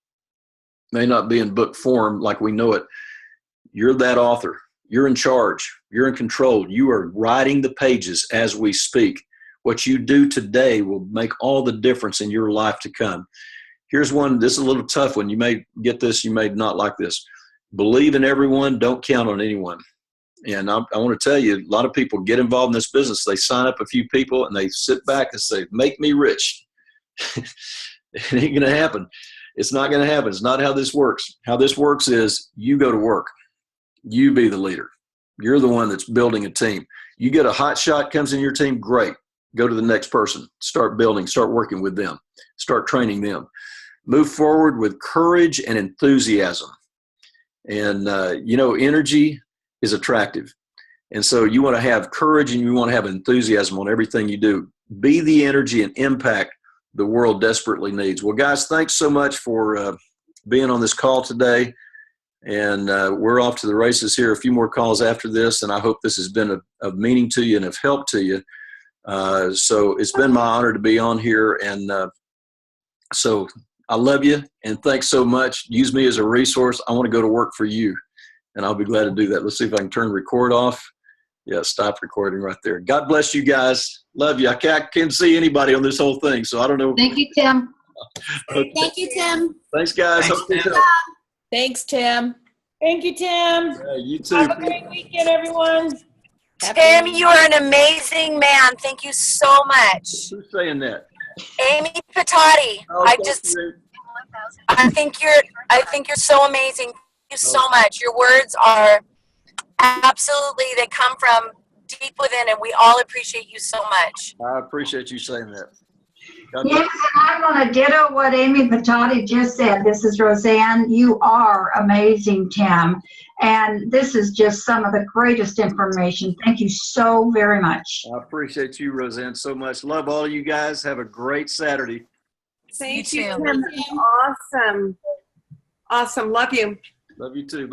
May not be in book form like we know it. You're that author. You're in charge. You're in control. You are writing the pages as we speak. What you do today will make all the difference in your life to come. Here's one. This is a little tough one. You may get this. You may not like this. Believe in everyone. Don't count on anyone. And I want to tell you, a lot of people get involved in this business. They sign up a few people and they sit back and say, make me rich. It ain't going to happen. It's not going to happen. It's not how this works. How this works is you go to work. You be the leader. You're the one that's building a team. You get a hot shot comes in your team, great. Go to the next person. Start building. Start working with them. Start training them. Move forward with courage and enthusiasm. And, energy is attractive. And so you want to have courage and you want to have enthusiasm on everything you do. Be the energy and impact the world desperately needs. Well, guys, thanks so much for being on this call today. And we're off to the races here. A few more calls after this, and I hope this has been of meaning to you and of help to you. So it's been my honor to be on here. And so I love you, and thanks so much. Use me as a resource. I want to go to work for you, and I'll be glad to do that. Let's see if I can turn record off. Yeah, stop recording right there. God bless you guys. Love you. I can't see anybody on this whole thing, so I don't know. Thank you, Tim. Okay. Thank you, Tim. Thanks, guys. Thanks, Tim. Thanks, Tim. Thank you, Tim. You too. Have a great weekend, everyone. Tim, you are an amazing man. Thank you so much. Who's saying that? Amy Patati. Oh, I think you're so amazing. Thank you so much. Your words are absolutely, they come from deep within, and we all appreciate you so much. I appreciate you saying that. Yes, and I'm going to ditto what Amy Patati just said. This is Roseanne. You are amazing, Tim. And this is just some of the greatest information. Thank you so very much. I appreciate you, Roseanne, so much. Love all of you guys. Have a great Saturday. Thank You you, too. Tim. Awesome. Awesome. Love you. Love you too.